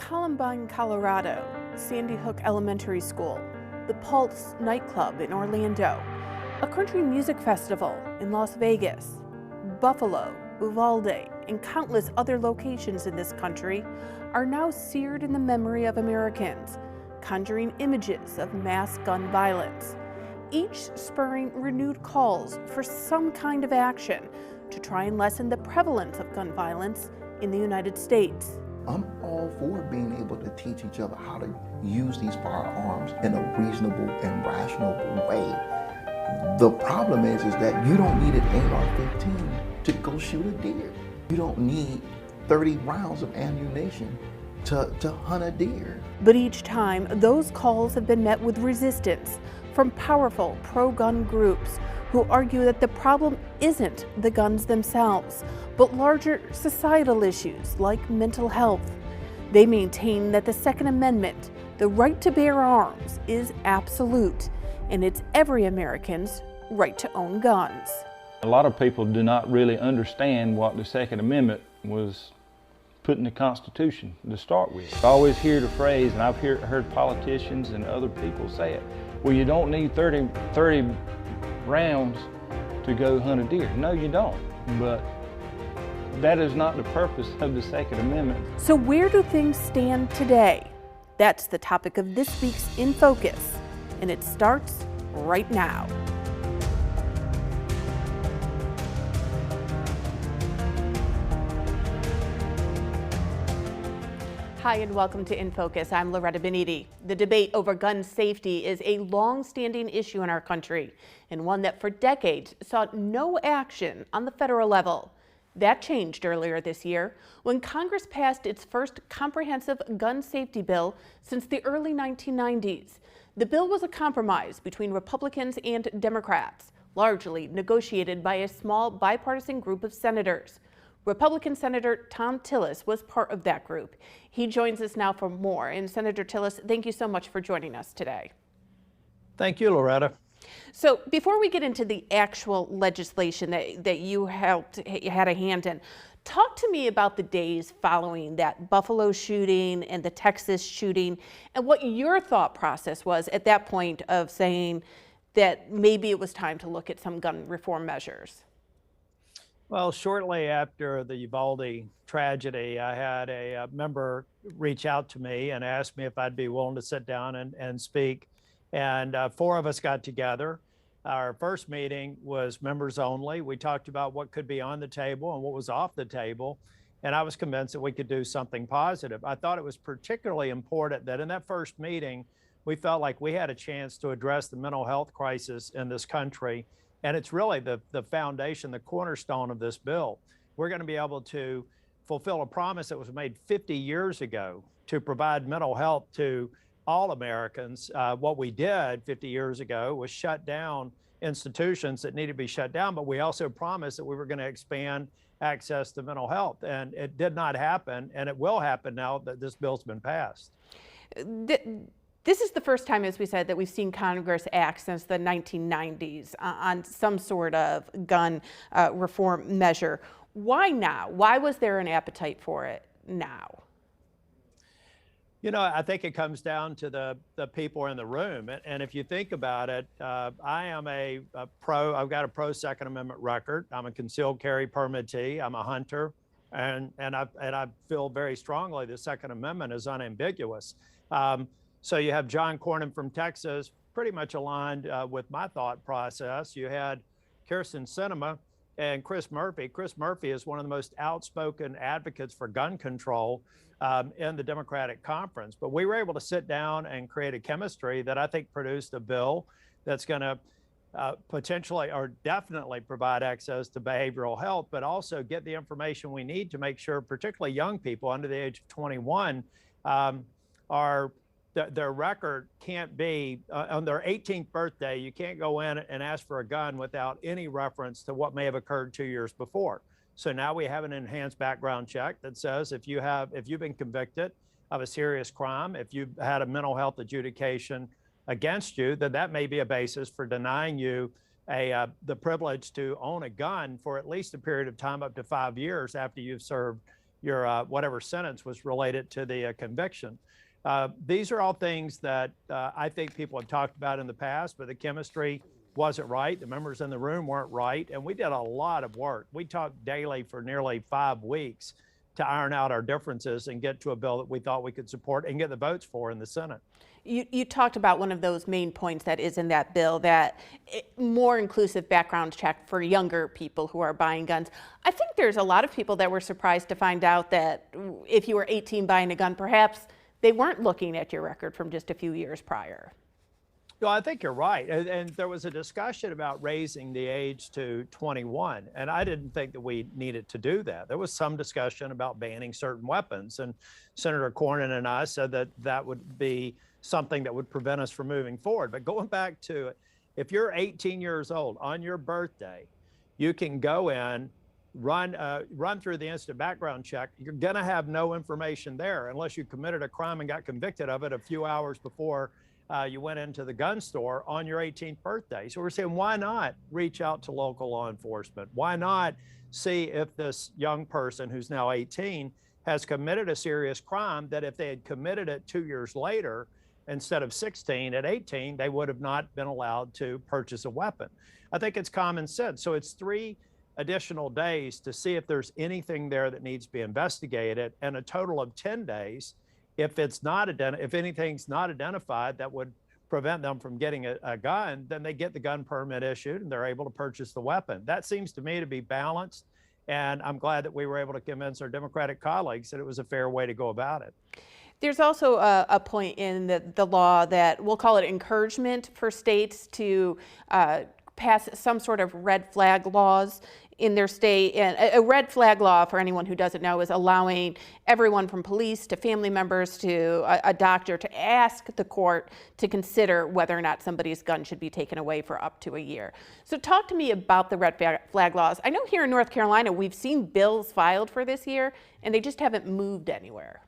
Columbine, Colorado, Sandy Hook Elementary School, the Pulse nightclub in Orlando, a country music festival in Las Vegas, Buffalo, Uvalde, and countless other locations in this country are now seared in the memory of Americans, conjuring images of mass gun violence, each spurring renewed calls for some kind of action to try and lessen the prevalence of gun violence in the United States. I'm all for being able to teach each other how to use these firearms in a reasonable and rational way. The problem is that you don't need an AR-15 to go shoot a deer. You don't need 30 rounds of ammunition to hunt a deer. But each time, those calls have been met with resistance from powerful pro-gun groups who argue that the problem isn't the guns themselves, but larger societal issues like mental health. They maintain that the Second Amendment, the right to bear arms, is absolute, and it's every American's right to own guns. A lot of people do not really understand what the Second Amendment was put in the Constitution to start with. I always hear the phrase, and I've heard politicians and other people say it, well, you don't need 30 rounds to go hunt a deer. No, you don't, but that is not the purpose of the Second Amendment. So where do things stand today? That's the topic of this week's In Focus, and it starts right now. Hi and welcome to In Focus. I'm Rtdnac. The debate over gun safety is a long-standing issue in our country and one that for decades saw no action on the federal level. That changed earlier this year when Congress passed its first comprehensive gun safety bill since the early 1990s. The bill was a compromise between Republicans and Democrats, largely negotiated by a small bipartisan group of senators. Republican Senator Thom Tillis was part of that group. He joins us now for more. And Senator Tillis, thank you so much for joining us today. Thank you, Loretta. So before we get into the actual legislation that you had a hand in, talk to me about the days following that Buffalo shooting and the Texas shooting and what your thought process was at that point of saying that maybe it was time to look at some gun reform measures. Well, shortly after the Uvalde tragedy, I had a member reach out to me and ask me if I'd be willing to sit down and speak. And four of us got together. Our first meeting was members only. We talked about what could be on the table and what was off the table. And I was convinced that we could do something positive. I thought it was particularly important that in that first meeting, we felt like we had a chance to address the mental health crisis in this country. And it's really the foundation, the cornerstone of this bill. We're going to be able to fulfill a promise that was made 50 years ago to provide mental health to all Americans. What we did 50 years ago was shut down institutions that needed to be shut down, but we also promised that we were going to expand access to mental health. And it did not happen, and it will happen now that this bill's been passed. This is the first time, as we said, that we've seen Congress act since the 1990s on some sort of gun reform measure. Why now? Why was there an appetite for it now? You know, I think it comes down to the people in the room. And if you think about it, I am I've got a pro Second Amendment record. I'm a concealed carry permittee. I'm a hunter. And I feel very strongly the Second Amendment is unambiguous. So you have John Cornyn from Texas, pretty much aligned with my thought process. You had Kyrsten Sinema and Chris Murphy. Chris Murphy is one of the most outspoken advocates for gun control in the Democratic conference. But we were able to sit down and create a chemistry that I think produced a bill that's going to potentially or definitely provide access to behavioral health, but also get the information we need to make sure particularly young people under the age of 21 their record can't be, on their 18th birthday, you can't go in and ask for a gun without any reference to what may have occurred 2 years before. So now we have an enhanced background check that says if you've been convicted of a serious crime, if you've had a mental health adjudication against you, then that may be a basis for denying you the privilege to own a gun for at least a period of time up to 5 years after you've served whatever sentence was related to the conviction. These are all things that I think people have talked about in the past, but the chemistry wasn't right. The members in the room weren't right. And we did a lot of work. We talked daily for nearly 5 weeks to iron out our differences and get to a bill that we thought we could support and get the votes for in the Senate. You talked about one of those main points that is in that bill, that more inclusive background check for younger people who are buying guns. I think there's a lot of people that were surprised to find out that if you were 18 buying a gun, perhaps they weren't looking at your record from just a few years prior. No, I think you're right. And there was a discussion about raising the age to 21. And I didn't think that we needed to do that. There was some discussion about banning certain weapons. And Senator Cornyn and I said that that would be something that would prevent us from moving forward. But going back to it, if you're 18 years old on your birthday, you can go in, run through the instant background check. You're going to have no information there unless you committed a crime and got convicted of it a few hours before you went into the gun store on your 18th birthday. So we're saying, why not reach out to local law enforcement? Why not see if this young person who's now 18 has committed a serious crime, that if they had committed it 2 years later, instead of 16 at 18, they would have not been allowed to purchase a weapon. I think it's common sense. So it's 3 additional days to see if there's anything there that needs to be investigated, and a total of 10 days if anything's not identified that would prevent them from getting a gun, then they get the gun permit issued and they're able to purchase the weapon. That seems to me to be balanced, and I'm glad that we were able to convince our Democratic colleagues that it was a fair way to go about it. There's also a point in the law that we'll call it encouragement for states to pass some sort of red flag laws in their state. And a red flag law, for anyone who doesn't know, is allowing everyone from police to family members to a doctor to ask the court to consider whether or not somebody's gun should be taken away for up to a year. So talk to me about the red flag laws. I know here in North Carolina, we've seen bills filed for this year, and they just haven't moved anywhere.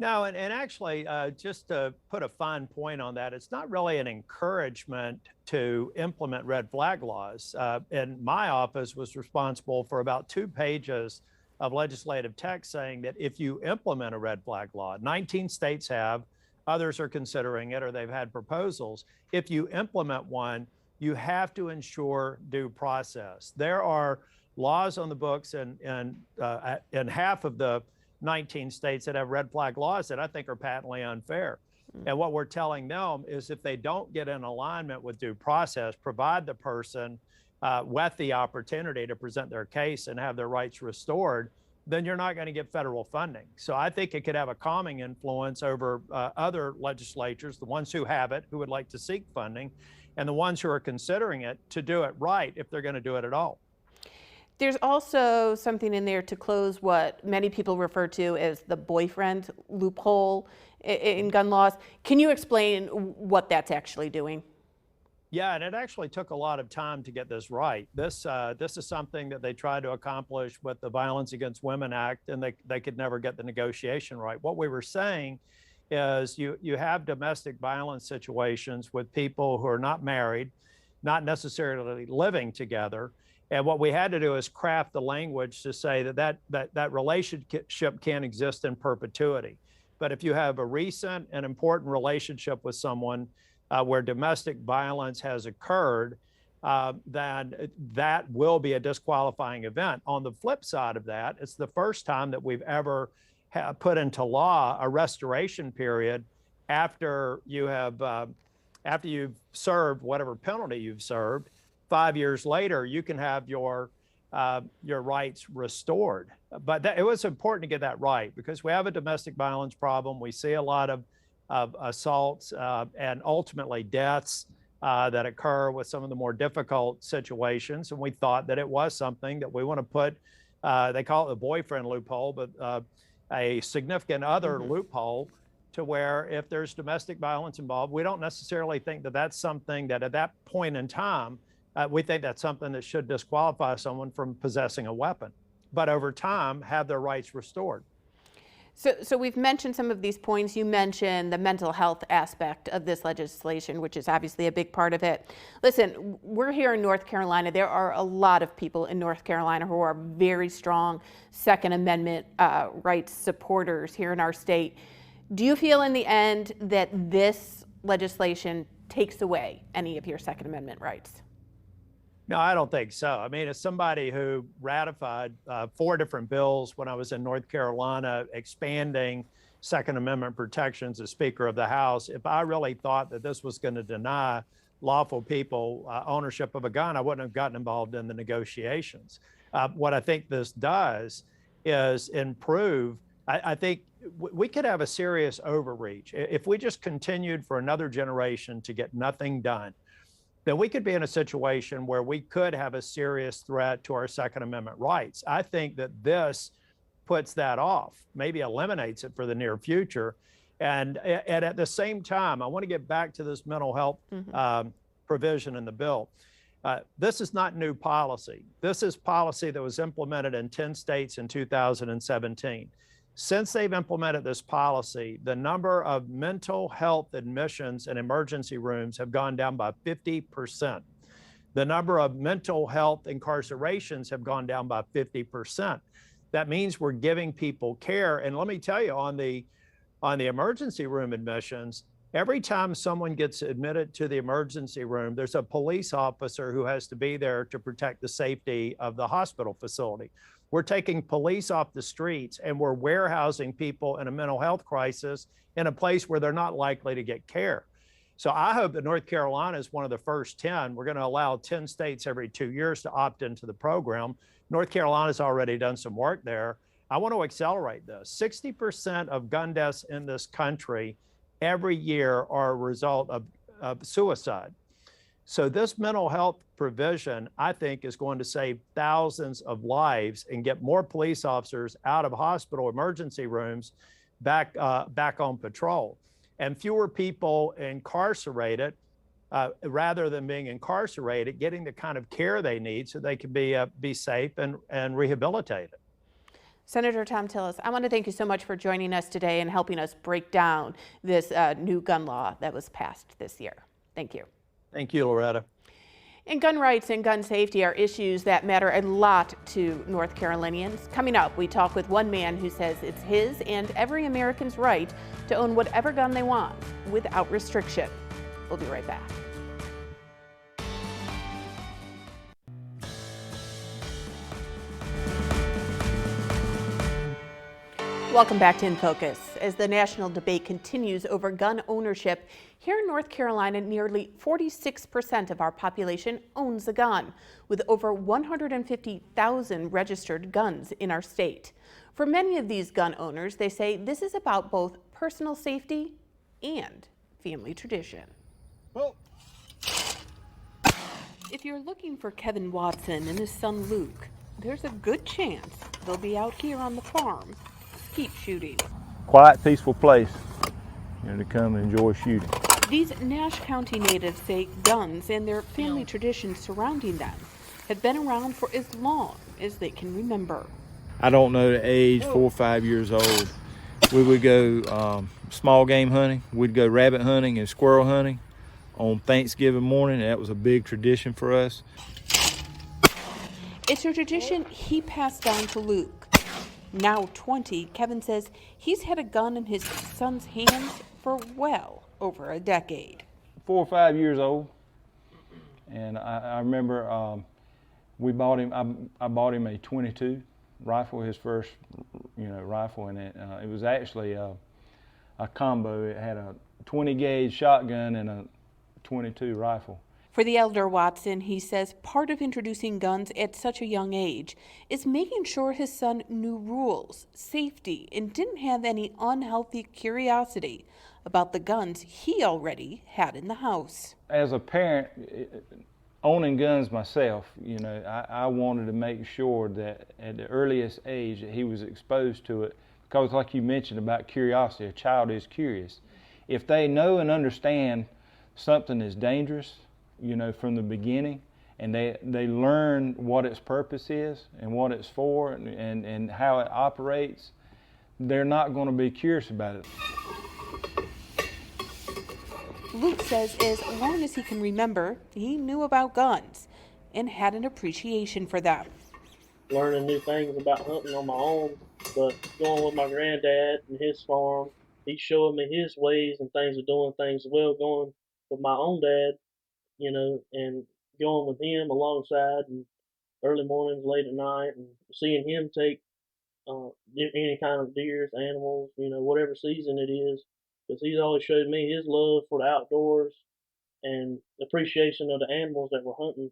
No, and actually, just to put a fine point on that, it's not really an encouragement to implement red flag laws. And my office was responsible for about 2 pages of legislative text saying that if you implement a red flag law, 19 states have, others are considering it, or they've had proposals. If you implement one, you have to ensure due process. There are laws on the books in half of the 19 states that have red flag laws that I think are patently unfair. And what we're telling them is if they don't get in alignment with due process, provide the person with the opportunity to present their case and have their rights restored, then you're not going to get federal funding. So I think it could have a calming influence over other legislatures, the ones who have it, who would like to seek funding, and the ones who are considering it, to do it right if they're going to do it at all. There's also something in there to close what many people refer to as the boyfriend loophole in gun laws. Can you explain what that's actually doing? Yeah, and it actually took a lot of time to get this right. This is something that they tried to accomplish with the Violence Against Women Act, and they could never get the negotiation right. What we were saying is you have domestic violence situations with people who are not married, not necessarily living together. And what we had to do is craft the language to say that relationship can't exist in perpetuity. But if you have a recent and important relationship with someone where domestic violence has occurred, then that will be a disqualifying event. On the flip side of that, it's the first time that we've ever put into law a restoration period after you've served whatever penalty you've served. 5 years later, you can have your rights restored. But it was important to get that right because we have a domestic violence problem. We see a lot of assaults and ultimately deaths that occur with some of the more difficult situations. And we thought that it was something that we want to put, they call it the boyfriend loophole, but a significant other loophole, to where if there's domestic violence involved, we don't necessarily think that that's something that at that point in time, we think that's something that should disqualify someone from possessing a weapon, but over time have their rights restored. So we've mentioned some of these points. You mentioned the mental health aspect of this legislation, which is obviously a big part of it. Listen, we're here in North Carolina. There are a lot of people in North Carolina who are very strong Second Amendment rights supporters here in our state. Do you feel in the end that this legislation takes away any of your Second Amendment rights? No, I don't think so. I mean, as somebody who ratified 4 different bills when I was in North Carolina, expanding Second Amendment protections as Speaker of the House, if I really thought that this was going to deny lawful people ownership of a gun, I wouldn't have gotten involved in the negotiations. What I think this does is improve. I think we could have a serious overreach if we just continued for another generation to get nothing done. Then we could be in a situation where we could have a serious threat to our Second Amendment rights. I think that this puts that off, maybe eliminates it for the near future. And at the same time, I want to get back to this mental health provision in the bill. This is not new policy. This is policy that was implemented in 10 states in 2017. Since they've implemented this policy, the number of mental health admissions in emergency rooms have gone down by 50%. The number of mental health incarcerations have gone down by 50%. That means we're giving people care. And let me tell you, on the emergency room admissions, every time someone gets admitted to the emergency room, there's a police officer who has to be there to protect the safety of the hospital facility. We're taking police off the streets and we're warehousing people in a mental health crisis in a place where they're not likely to get care. So I hope that North Carolina is one of the first 10. We're going to allow 10 states every 2 years to opt into the program. North Carolina's already done some work there. I want to accelerate this. 60% of gun deaths in this country every year are a result of suicide. So this mental health provision, I think, is going to save thousands of lives and get more police officers out of hospital emergency rooms back on patrol, and fewer people incarcerated, rather than being incarcerated, getting the kind of care they need so they can be safe and rehabilitated. Senator Thom Tillis, I want to thank you so much for joining us today and helping us break down this new gun law that was passed this year. Thank you. Thank you, Loretta. And gun rights and gun safety are issues that matter a lot to North Carolinians. Coming up, we talk with one man who says it's his and every American's right to own whatever gun they want without restriction. We'll be right back. Welcome back to In Focus. As the national debate continues over gun ownership, here in North Carolina, nearly 46% of our population owns a gun, with over 150,000 registered guns in our state. For many of these gun owners, they say this is about both personal safety and family tradition. Well, if you're looking for Kevin Watson and his son Luke, there's a good chance they'll be out here on the farm skeet shooting. Quiet, peaceful place, to come and enjoy shooting. These Nash County natives say guns and their family traditions surrounding them have been around for as long as they can remember. I don't know the age, 4 or 5 years old. We would go small game hunting. We'd go rabbit hunting and squirrel hunting on Thanksgiving morning. That was a big tradition for us. It's a tradition he passed down to Luke. Now 20, Kevin says he's had a gun in his son's hands for well over a decade. 4 or 5 years old, and I remember we bought him. I bought him a .22 rifle, his first, rifle, and it was actually a combo. It had a 20 gauge shotgun and a .22 rifle. For the elder Watson, he says part of introducing guns at such a young age is making sure his son knew rules, safety, and didn't have any unhealthy curiosity about the guns he already had in the house. As a parent, owning guns myself, I wanted to make sure that at the earliest age that he was exposed to it, because like you mentioned about curiosity, a child is curious. If they know and understand something is dangerous, from the beginning, and they learn what its purpose is and what it's for and how it operates, they're not going to be curious about it. Luke says as long as he can remember, he knew about guns and had an appreciation for them. Learning new things about hunting on my own, but going with my granddad and his farm, he's showing me his ways and things of doing things as well. Going with my own dad, and going with him alongside and early mornings, late at night, and seeing him take any kind of deers, animals, whatever season it is, because he's always showed me his love for the outdoors and appreciation of the animals that we're hunting.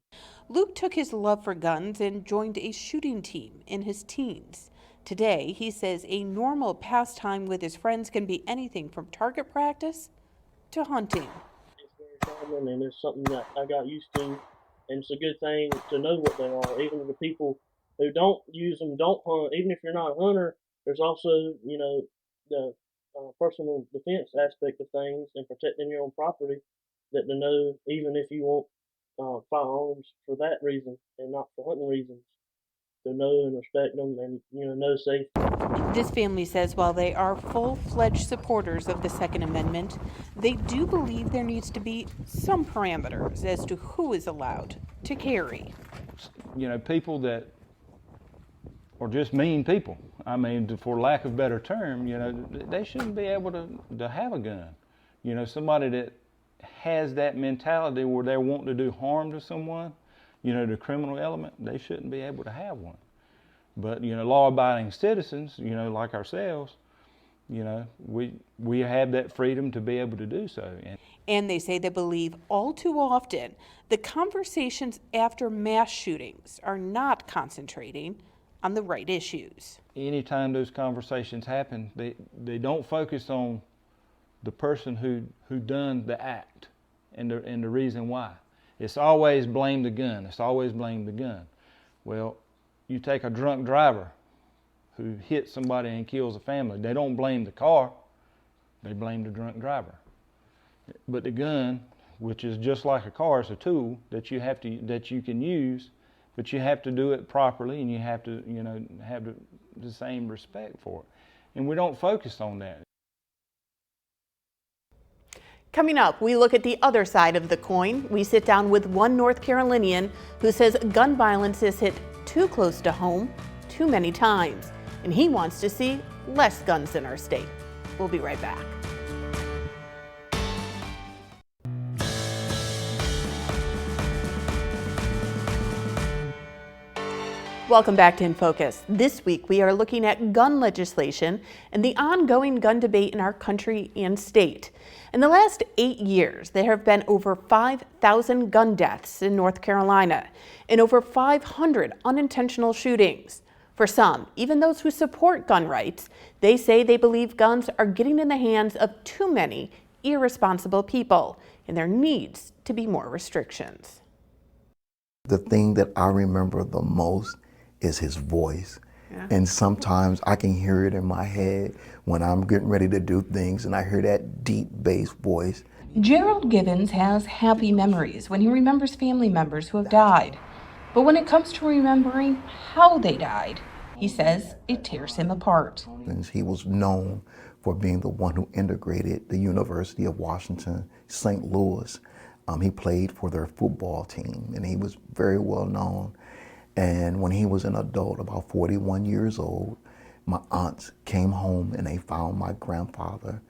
Luke took his love for guns and joined a shooting team in his teens. Today, he says a normal pastime with his friends can be anything from target practice to hunting. It's very common, and it's something that I got used to, and it's a good thing to know what they are. Even the people who don't use them, don't hunt. Even if you're not a hunter, there's also the personal defense aspect of things and protecting your own property. That to know, even if you want firearms for that reason and not for hunting reasons, to know and respect them and know safety. This family says while they are full-fledged supporters of the Second Amendment, they do believe there needs to be some parameters as to who is allowed to carry. People that are just mean people. I mean, for lack of a better term, they shouldn't be able to have a gun. Somebody that has that mentality where they're wanting to do harm to someone, the criminal element, they shouldn't be able to have one. But, law-abiding citizens, like ourselves, we have that freedom to be able to do so. And they say they believe all too often the conversations after mass shootings are not concentrating on the right issues. Anytime those conversations happen, they don't focus on the person who done the act and the reason why. It's always blame the gun. It's always blame the gun. Well, you take a drunk driver who hits somebody and kills a family. They don't blame the car. They blame the drunk driver. But the gun, which is just like a car, is a tool that you can use, but you have to do it properly, and you have to have the same respect for it. And we don't focus on that. Coming up, we look at the other side of the coin. We sit down with one North Carolinian who says gun violence is hit too close to home too many times, and he wants to see less guns in our state. We'll be right back. Welcome back to In Focus. This week we are looking at gun legislation and the ongoing gun debate in our country and state. In the last 8 years, there have been over 5,000 gun deaths in North Carolina and over 500 unintentional shootings. For some, even those who support gun rights, they say they believe guns are getting in the hands of too many irresponsible people, and there needs to be more restrictions. The thing that I remember the most is his voice. Yeah. And sometimes I can hear it in my head when I'm getting ready to do things and I hear that deep bass voice. Gerald Gibbons has happy memories when he remembers family members who have died. But when it comes to remembering how they died, he says it tears him apart. And he was known for being the one who integrated the University of Washington, St. Louis. He played for their football team and he was very well known. And when he was an adult, about 41 years old, my aunts came home and they found my grandfather.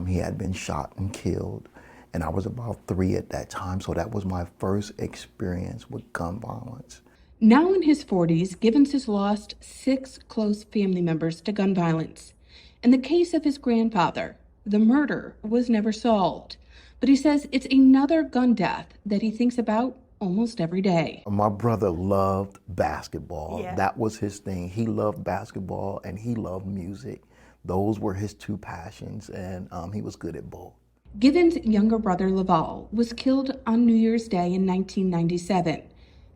He had been shot and killed. And I was about 3 at that time, so that was my first experience with gun violence. Now in his 40s, Gibbons has lost 6 close family members to gun violence. In the case of his grandfather, the murder was never solved. But he says it's another gun death that he thinks about almost every day. My brother loved basketball. Yeah. That was his thing. He loved basketball and he loved music. Those were his 2 passions, and he was good at both. Gibbons' younger brother, Laval, was killed on New Year's Day in 1997,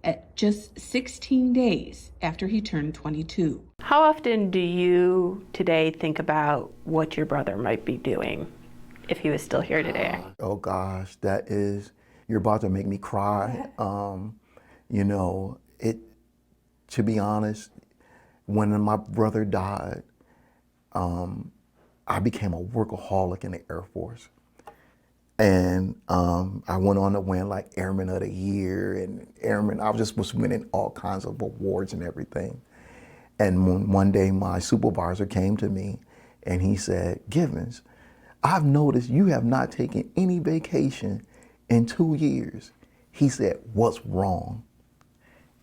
at just 16 days after he turned 22. How often do you today think about what your brother might be doing if he was still here today? Oh gosh, you're about to make me cry. To be honest, when my brother died, I became a workaholic in the Air Force. And I went on to win like Airman of the Year and Airman. I was winning all kinds of awards and everything. And one day my supervisor came to me and he said, Givens, I've noticed you have not taken any vacation in 2 years. He said, what's wrong?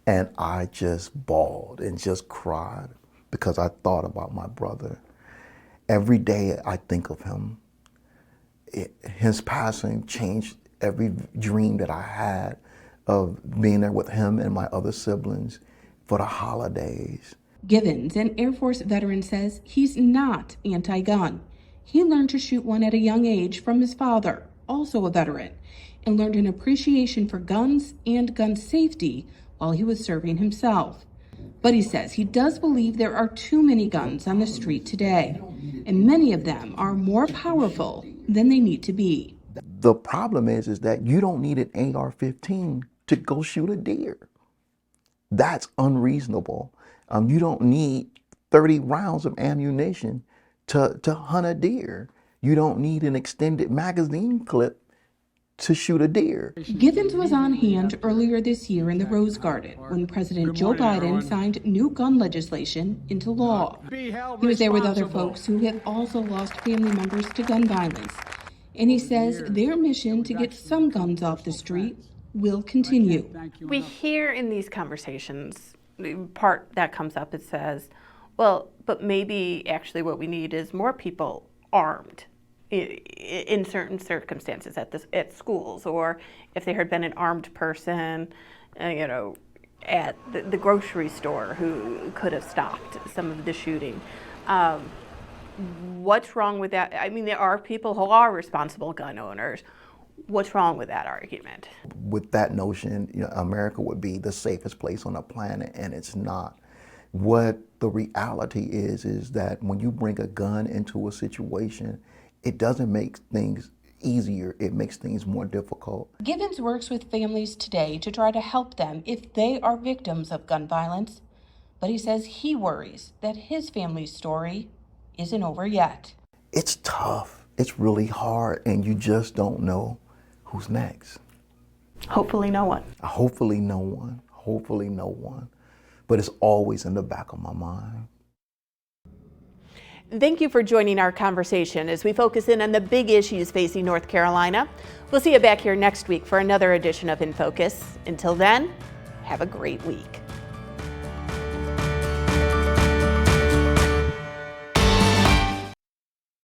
And I just bawled and just cried because I thought about my brother. Every day I think of him. His passing changed every dream that I had of being there with him and my other siblings for the holidays. Givens, an Air Force veteran, says he's not anti-gun. He learned to shoot one at a young age from his father, also a veteran, and learned an appreciation for guns and gun safety while he was serving himself. But he says he does believe there are too many guns on the street today, and many of them are more powerful than they need to be. The problem is that you don't need an AR-15 to go shoot a deer. That's unreasonable. You don't need 30 rounds of ammunition to hunt a deer. You don't need an extended magazine clip to shoot a deer. Givens was on hand earlier this year in the Rose Garden when President Joe Biden signed new gun legislation into law. He was there with other folks who have also lost family members to gun violence. And he says their mission to get some guns off the street will continue. We hear in these conversations, the part that comes up, it says, well, but maybe actually what we need is more people armed in certain circumstances at schools, or if there had been an armed person, at the grocery store who could have stopped some of the shooting. What's wrong with that? I mean, there are people who are responsible gun owners. What's wrong with that argument? With that notion, America would be the safest place on the planet, and it's not. What the reality is that when you bring a gun into a situation, it doesn't make things easier, it makes things more difficult. Givens works with families today to try to help them if they are victims of gun violence, but he says he worries that his family's story isn't over yet. It's tough, it's really hard, and you just don't know who's next. Hopefully no one. Hopefully no one, hopefully no one. But it's always in the back of my mind. Thank you for joining our conversation as we focus in on the big issues facing North Carolina. We'll see you back here next week for another edition of In Focus. Until then, have a great week.